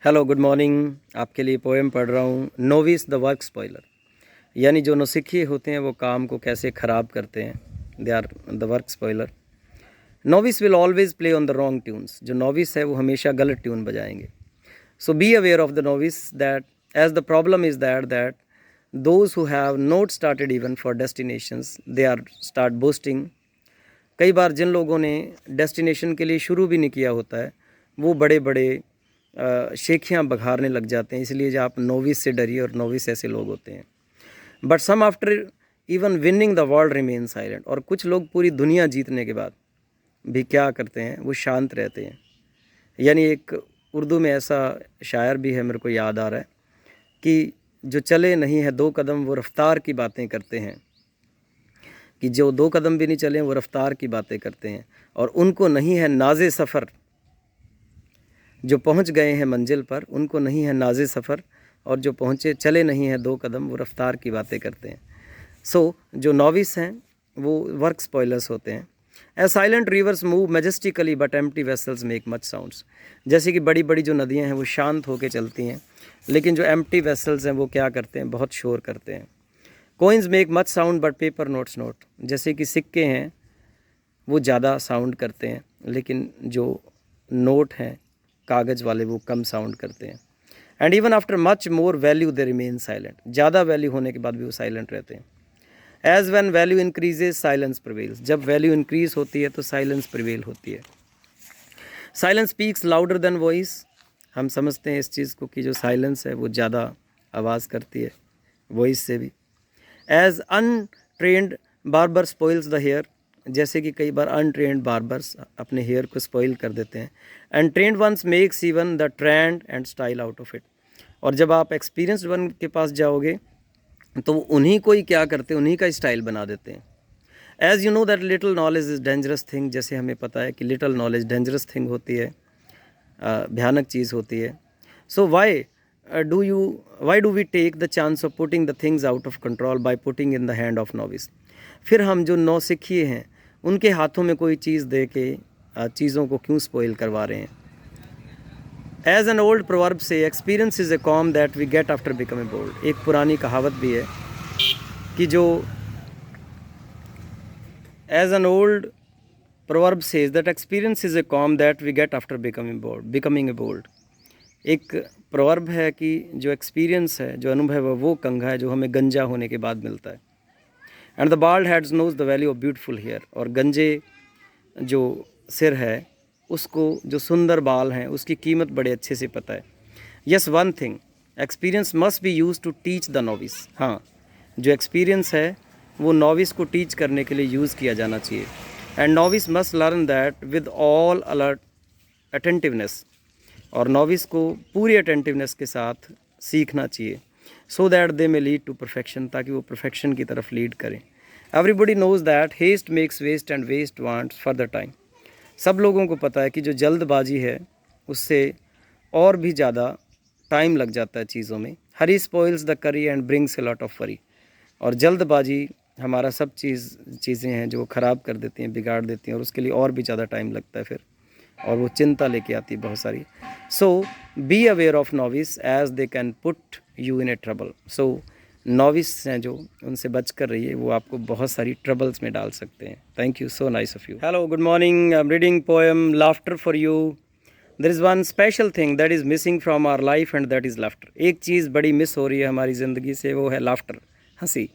Hello good morning. आपके लिए poem पढ़ रहा हूँ। नोविस द वर्क स्पॉइलर, यानी जो नौसिखिए होते हैं वो काम को कैसे ख़राब करते हैं। They are the work spoiler. Novice will always play on the wrong tunes. जो नोविस है वो हमेशा गलत ट्यून बजाएंगे। So be aware of the novice that as the problem is that those who have not started even for destinations they are start boasting. कई बार जिन लोगों ने डेस्टिनेशन के लिए शुरू भी नहीं किया होता है वो बड़े बड़े शेखियाँ बघारने लग जाते हैं। इसलिए जो आप नोविस से डरिए, और नोविस ऐसे लोग होते हैं। But some after even winning the world remain silent. और कुछ लोग पूरी दुनिया जीतने के बाद भी क्या करते हैं, वो शांत रहते हैं। यानी एक उर्दू में ऐसा शायर भी है, मेरे को याद आ रहा है कि जो चले नहीं है 2 कदम वो रफ्तार की बातें करते हैं। कि जो 2 कदम भी नहीं चले वो रफ्तार की बातें करते हैं। और उनको नहीं है नाज़े सफ़र, जो पहुंच गए हैं मंजिल पर उनको नहीं है नाज़े सफ़र। और जो पहुंचे चले नहीं हैं 2 कदम वो रफ्तार की बातें करते हैं। सो जो नॉविस हैं वो वर्क स्पॉयलर्स होते हैं। As silent rivers move majestically but empty vessels make much sounds. जैसे कि बड़ी बड़ी जो नदियां हैं वो शांत होकर चलती हैं, लेकिन जो एम्प्टी वेसल्स हैं वो क्या करते हैं, बहुत शोर करते हैं। Coins make much sound but paper notes note. जैसे कि सिक्के हैं वो ज़्यादा साउंड करते हैं, लेकिन जो नोट हैं कागज़ वाले वो कम साउंड करते हैं। And even after much more value they remain silent. ज़्यादा वैल्यू होने के बाद भी वो साइलेंट रहते हैं। As when value increases silence prevails. जब वैल्यू इंक्रीज होती है तो साइलेंस प्रिवेल होती है। Silence speaks louder than voice. हम समझते हैं इस चीज़ को कि जो साइलेंस है वो ज़्यादा आवाज़ करती है वॉइस से भी। As untrained barber spoils the hair. जैसे कि कई बार अनट्रेंड बार्बर्स अपने हेयर को स्पॉइल कर देते हैं। And trained ones makes even the trend and style out of it. और जब आप एक्सपीरियंस्ड वन के पास जाओगे तो उन्हीं को ही क्या करते हैं, उन्हीं का स्टाइल बना देते हैं। As you know that little knowledge is dangerous thing. जैसे हमें पता है कि लिटिल नॉलेज डेंजरस थिंग होती है, भयानक चीज़ होती है। So why do we take the chance of putting the things out of control by putting in the hand of novice. फिर हम जो नौसिखिए हैं उनके हाथों में कोई चीज़ दे के चीज़ों को क्यों स्पॉइल करवा रहे हैं। As an old proverb says experience is a comb that we get after becoming bald. एक पुरानी कहावत भी है कि जो as an old proverb says that experience is a comb that we get after becoming a bald. एक proverb है कि जो एक्सपीरियंस है, जो अनुभव है, वो कंघा है जो हमें गंजा होने के बाद मिलता है। And the bald heads knows the value of beautiful hair. और गंजे जो सिर है उसको जो सुंदर बाल हैं उसकी कीमत बड़े अच्छे से पता है। Yes one thing experience must be use to teach the novice. हाँ, जो एक्सपीरियंस है वो नॉविस को टीच करने के लिए यूज़ किया जाना चाहिए। And novice must learn that with all alert attentiveness. और नॉविस को पूरी अटेंटिवनेस के साथ सीखना चाहिए। So that they may lead to perfection, ताकि वो परफेक्शन की तरफ लीड करें। Everybody knows that haste makes waste and waste wants further time. सब लोगों को पता है कि जो जल्दबाजी है उससे और भी ज़्यादा टाइम लग जाता है चीज़ों में। Hurry spoils the curry and brings a lot of worry. और जल्दबाजी हमारा सब चीज़ें हैं जो ख़राब कर देती हैं, बिगाड़ देती हैं, और उसके लिए और भी ज़्यादा टाइम लगता है फिर, और वो चिंता लेके आती है बहुत सारी। So be aware of novice as they can put you in a trouble. So novice हैं जो, उनसे बच कर रहिए, वो आपको बहुत सारी ट्रबल्स में डाल सकते हैं। Thank you, so nice of you. Hello good morning. I am reading poem laughter for you. There is one special thing that is missing from our life and that is laughter. एक चीज़ बड़ी miss हो रही है हमारी ज़िंदगी से, वो है लाफ्टर, हंसी।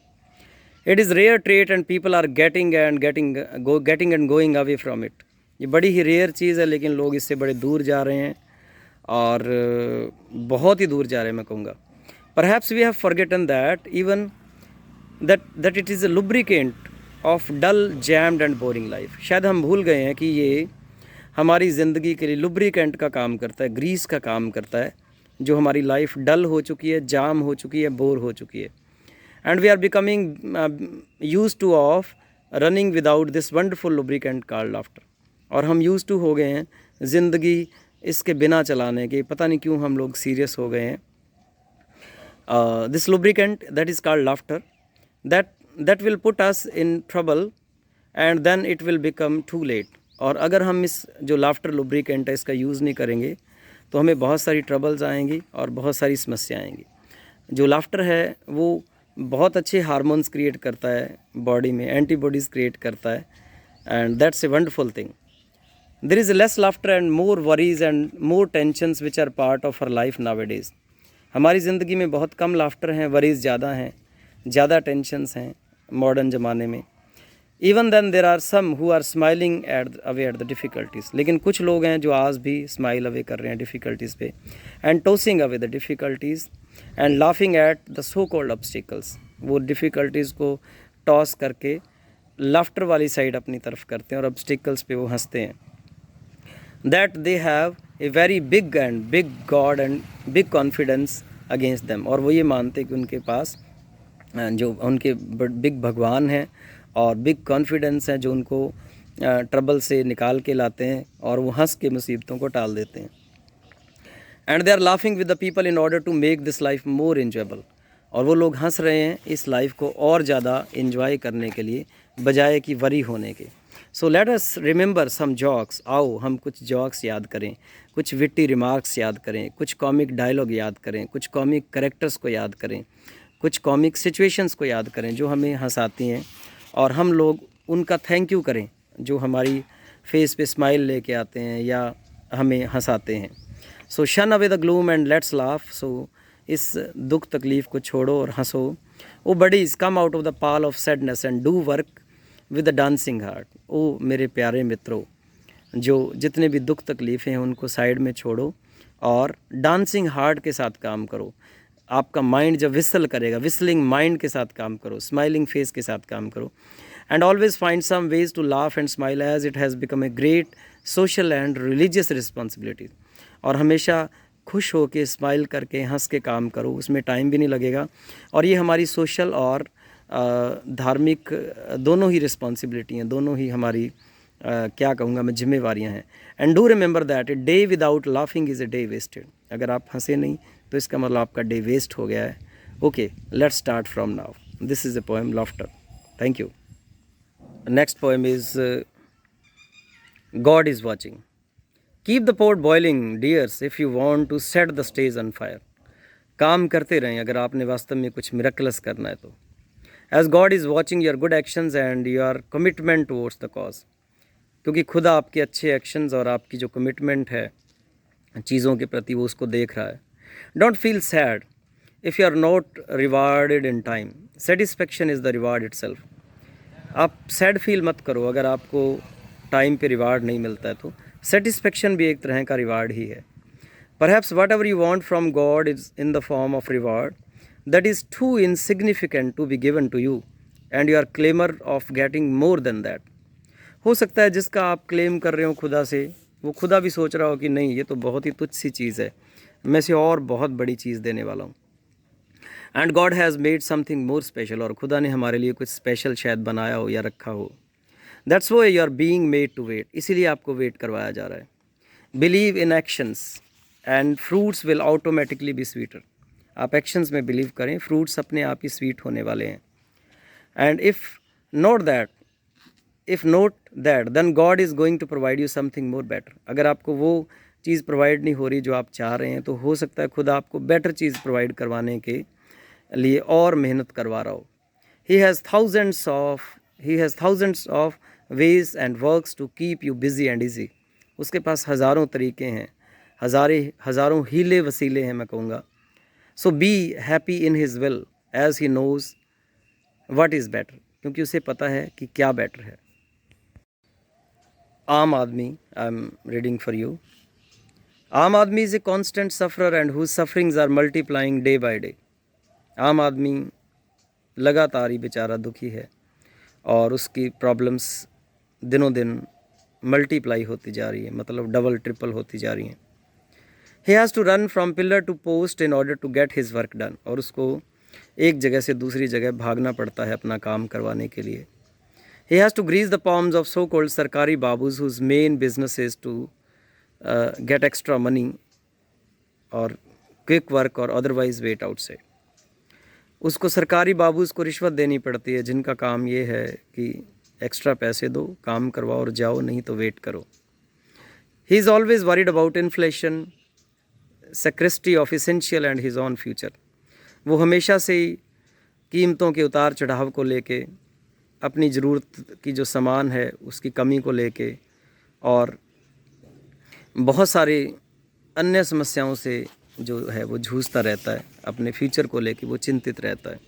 It is rare trait and people are getting and going away from it. ये बड़ी ही रेयर चीज़ है, लेकिन लोग इससे बड़े दूर जा रहे हैं, और बहुत ही दूर जा रहे हैं मैं कहूँगा। Perhaps we have forgotten that even that it is a lubricant of dull, jammed and boring life. शायद हम भूल गए हैं कि ये हमारी ज़िंदगी के लिए लुब्रिकेंट का काम करता है, ग्रीस का काम करता है, जो हमारी लाइफ डल हो चुकी है, जाम हो चुकी है, बोर हो चुकी है। And we are becoming use to of running without this wonderful lubricant called laughter. और हम यूज टू हो गए हैं ज़िंदगी इसके बिना चलाने के। पता नहीं क्यों हम लोग सीरियस हो गए हैं। This lubricant that is called laughter, that will put us in trouble and then it will become too late. और अगर हम इस जो लाफ्टर लुब्रिकेंट है इसका यूज़ नहीं करेंगे तो हमें बहुत सारी ट्रबल्स आएंगी और बहुत सारी समस्या आएंगी। जो लाफ्टर है वो बहुत अच्छे हार्मोन्स क्रिएट करता है बॉडी में, एंटीबॉडीज़ क्रिएट करता है, and that's a wonderful thing. There is less laughter and more worries and more tensions which are part of our life nowadays. हमारी ज़िंदगी में बहुत कम लाफ्टर हैं, वरीज ज़्यादा हैं, ज़्यादा टेंशंस हैं मॉडर्न ज़माने में। Even then there are some who are smiling away at the difficulties. लेकिन कुछ लोग हैं जो आज भी स्माइल अवे कर रहे हैं डिफ़िकल्टीज़ पे, and tossing away the difficulties and laughing at the so called obstacles. वो डिफ़िकल्टीज़ को टॉस करके लाफ्टर वाली साइड अपनी तरफ करते हैं और ऑब्स्टिकल्स पे वो हंसते हैं। That they have a very big God and big confidence against them. और वो ये मानते कि उनके पास जो उनके बिग भगवान हैं और बिग कॉन्फिडेंस है जो उनको ट्रबल से निकाल के लाते हैं और वो हंस के मुसीबतों को टाल देते हैं। And they are laughing with the people in order to make this life more enjoyable. और वो लोग हंस रहे हैं इस लाइफ को और ज़्यादा इन्जॉय करने के लिए, बजाय कि वरी होने के। So let us remember some jokes. आओ हम कुछ जॉक्स याद करें, कुछ विट्टी रिमार्क्स याद करें, कुछ कॉमिक डायलॉग याद करें, कुछ कॉमिक करेक्टर्स को याद करें, कुछ कॉमिक सिचुएशंस को याद करें जो हमें हंसाती हैं, और हम लोग उनका थैंक यू करें जो हमारी फेस पे स्माइल लेके आते हैं या हमें हंसाते हैं। So shun away the gloom and let's laugh. So इस दुख तकलीफ़ को छोड़ो और हंसो। O buddies come out of the pall of sadness and do work with the dancing heart. ओ मेरे प्यारे मित्रों, जो जितने भी दुख तकलीफ़ें हैं उनको साइड में छोड़ो और डांसिंग हार्ट के साथ काम करो। आपका माइंड जब विसल करेगा, विसलिंग माइंड के साथ काम करो, स्माइलिंग फेस के साथ काम करो। And always find some ways to laugh and smile as it has become a great social and religious responsibility. और हमेशा खुश हो के स्माइल करके हंस के काम करो, उसमें टाइम भी नहीं लगेगा। और ये हमारी सोशल और धार्मिक दोनों ही रिस्पॉन्सिबिलिटी हैं, दोनों ही हमारी क्या कहूँगा मैं, जिम्मेवारियाँ हैं। And do remember that a day without laughing is a day wasted. अगर आप हंसे नहीं तो इसका मतलब आपका डे वेस्ट हो गया है। Okay, let's start from now. This is a poem laughter. Thank you. Next poem is God is watching. Keep the pot boiling dears if you want to set the stage on fire. काम करते रहें अगर आपने वास्तव में कुछ miracles करना है तो। As God is watching your good actions and your commitment towards the cause. क्योंकि खुदा आपके अच्छे एक्शंस और आपकी जो कमिटमेंट है चीज़ों के प्रति वो उसको देख रहा है। Don't feel sad if you are not rewarded in time. Satisfaction is the reward itself. आप सैड फील मत करो अगर आपको टाइम पे रिवार्ड नहीं मिलता है तो। सेटिस्फेक्शन भी एक तरह का रिवार्ड ही है। Perhaps whatever you want from God is in the form of reward that is too insignificant to be given to you and you are clamour of getting more than that. हो सकता है जिसका आप claim कर रहे हो खुदा से, वो खुदा भी सोच रहा हो कि नहीं ये तो बहुत ही तुच्छ सी चीज़ है, मैं से और बहुत बड़ी चीज़ देने वाला हूँ। And God has made something more special. और खुदा ने हमारे लिए कुछ स्पेशल शायद बनाया हो या रखा हो। That's why you are being made to wait. इसीलिए आपको वेट करवाया जा रहा है। Believe in actions and fruits will automatically be sweeter. आप एक्शंस में बिलीव करें, फ्रूट्स अपने आप ही स्वीट होने वाले हैं। And if not that then God is going to provide you something more better. अगर आपको वो चीज़ प्रोवाइड नहीं हो रही जो आप चाह रहे हैं तो हो सकता है खुदा आपको बेटर चीज़ प्रोवाइड करवाने के लिए और मेहनत करवा रहा हो। He has thousands of ways and works to keep you busy and easy. उसके पास हज़ारों तरीके हैं, हज़ारों हीले वसीले हैं मैं कहूँगा। So be happy in his will as he knows what is better. क्योंकि उसे पता है कि क्या बेटर है। आम आदमी, I am reading for you. Aam aadmi is a constant sufferer and whose sufferings are multiplying day by day. आम आदमी लगातार ही बेचारा दुखी है और उसकी प्रॉब्लम्स दिनों दिन मल्टीप्लाई होती जा रही है, मतलब डबल ट्रिपल होती जा रही हैं। He has to run from pillar to post in order to get his work done. और उसको एक जगह से दूसरी जगह भागना पड़ता है अपना काम करवाने के लिए। He has to grease the palms of so-called सरकारी babus whose main business is to get extra money or quick work or otherwise wait outside. उसको सरकारी बाबूज को रिश्वत देनी पड़ती है जिनका काम ये है कि एक्स्ट्रा पैसे दो, काम करवाओ और जाओ, नहीं तो वेट करो। He is always worried about inflation scarcity of essential and his own future. वो हमेशा से ही कीमतों के उतार चढ़ाव को लेके, अपनी ज़रूरत की जो सामान है उसकी कमी को लेके, और बहुत सारी अन्य समस्याओं से जो है वो जूझता रहता है, अपने फ्यूचर को लेके वो चिंतित रहता है।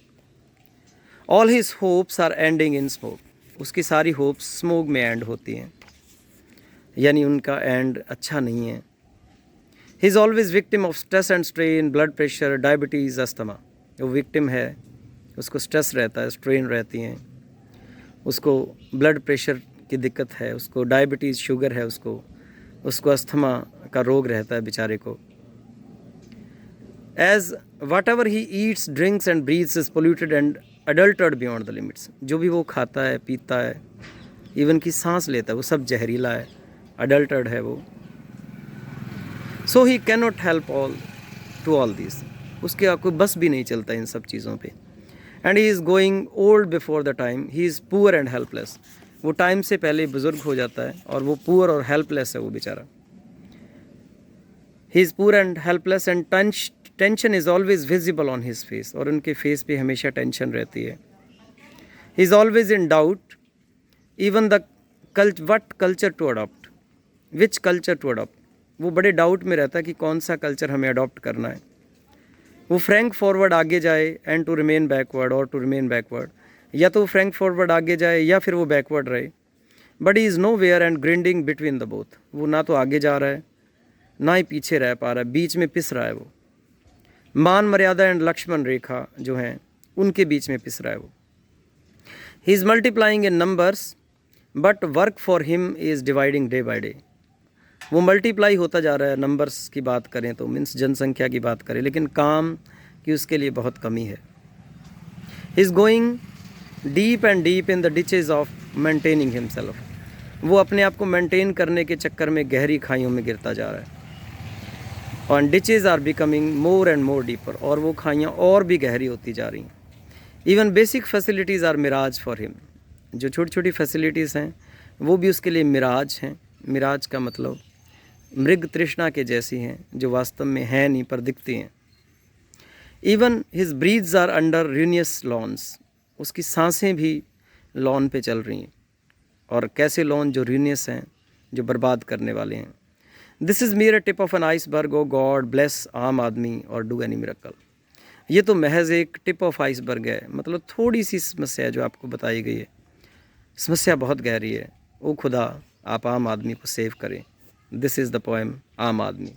All his hopes are ending in smoke. उसकी सारी होप्स स्मोक में एंड होती हैं, यानी उनका एंड अच्छा नहीं है। He is always victim of stress and strain, blood pressure, diabetes, asthma. वो विक्टिम है, उसको स्ट्रेस रहता है, स्ट्रेन रहती हैं, उसको ब्लड प्रेशर की दिक्कत है, उसको डायबिटीज़ शुगर है, उसको अस्थमा का रोग रहता है बेचारे को। As whatever he eats, drinks and breathes is polluted and adulterated beyond the limits. जो भी वो खाता है, पीता है, इवन की सांस लेता है, वो सब जहरीला है, अडल्टर्ड है वो। So he can not help to all this. उसके कोई बस भी नहीं चलता इन सब चीज़ों पे। And he is going old before the time, he is poor and helpless. वो टाइम से पहले बुज़ुर्ग हो जाता है और वो पुअर और हेल्पलेस है वो बेचारा। He is poor and helpless and tension is always visible on his face. और उनके फेस पे हमेशा टेंशन रहती है। He is always in doubt even the what culture to adopt, which culture to adopt. वो बड़े डाउट में रहता है कि कौन सा कल्चर हमें अडॉप्ट करना है। वो फ्रैंक फॉरवर्ड आगे जाए एंड टू रिमेन बैकवर्ड, और टू रिमेन बैकवर्ड, या तो फ्रैंक फॉरवर्ड आगे जाए या फिर वो बैकवर्ड रहे। But he is nowhere and grinding between the both. वो ना तो आगे जा रहा है ना ही पीछे रह पा रहा है, बीच में पिस रहा है वो। मान मर्यादा एंड लक्ष्मण रेखा जो हैं उनके बीच में पिस रहा है वो। He is multiplying in numbers but work for him is dividing day by day. वो मल्टीप्लाई होता जा रहा है, नंबर्स की बात करें तो मीन्स जनसंख्या की बात करें, लेकिन काम की उसके लिए बहुत कमी है। He is going deep and deep in the डिचेज of maintaining himself. वो अपने आप को मेंटेन करने के चक्कर में गहरी खाइयों में गिरता जा रहा है। और ditches are becoming more and more deeper, और वो खाइयाँ और भी गहरी होती जा रही हैं। Even basic facilities are mirage for him. जो छोटी छोटी फैसिलिटीज़ हैं वो भी उसके लिए मिराज हैं। मिराज का मतलब मृग तृष्णा के जैसी हैं, जो वास्तव में हैं नहीं पर दिखती हैं। Even his breaths are under ruinous loans. उसकी सांसें भी लॉन पे चल रही हैं, और कैसे लॉन जो रूनियस हैं, जो बर्बाद करने वाले हैं। This is mere tip of an iceberg, O God bless aam aadmi और डू एनी मिरेकल। ये तो महज एक टिप ऑफ आइसबर्ग है, मतलब थोड़ी सी समस्या जो आपको बताई गई है। समस्या बहुत गहरी है। ओ खुदा, आप आम आदमी को सेव करें। दिस इज़ द पोएम आम आदमी।